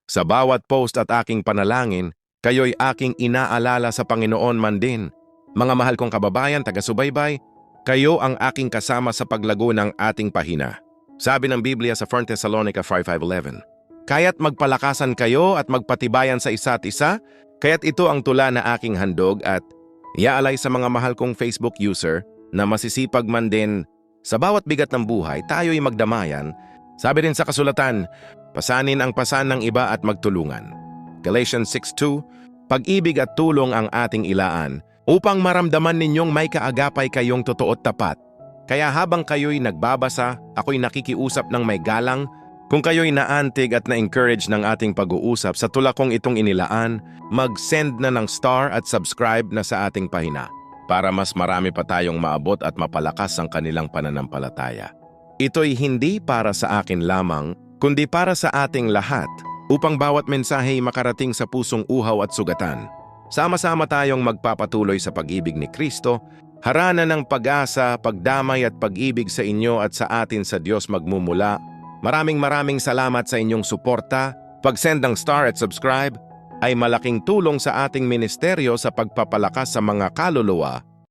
Sa bawat post at aking panalangin, kayo'y aking inaalala sa Panginoon man din. Mga mahal kong kababayan, taga-subaybay, kayo ang aking kasama sa paglago ng ating pahina. Sabi ng Biblia sa 1 Thessalonica 5:11, kaya't magpalakasan kayo at magpatibayan sa isa't isa, kaya't ito ang tula na aking handog at iaalay sa mga mahal kong Facebook user na masisipag man din sa bawat bigat ng buhay, tayo'y magdamayan. Sabi rin sa kasulatan, pasanin ang pasan ng iba at magtulungan. Galatians 6:2, pag-ibig at tulong ang ating ilaan upang maramdaman ninyong may kaagapay kayong totoo at tapat. Kaya habang kayo'y nagbabasa, ako'y nakikiusap ng may galang. Kung kayo'y naantig at na-encourage ng ating pag-uusap sa tula kong itong inilaan, mag-send na ng star at subscribe na sa ating pahina para mas marami pa tayong maabot at mapalakas ang kanilang pananampalataya. Ito'y hindi para sa akin lamang, kundi para sa ating lahat, upang bawat mensahe makarating sa pusong uhaw at sugatan. Sama-sama tayong magpapatuloy sa pag-ibig ni Kristo, harana ng pag-asa, pagdamay at pag-ibig sa inyo at sa atin sa Diyos magmumula. Maraming salamat sa inyong suporta. Pag-send ng star at subscribe ay malaking tulong sa ating ministeryo sa pagpapalakas sa mga kaluluwa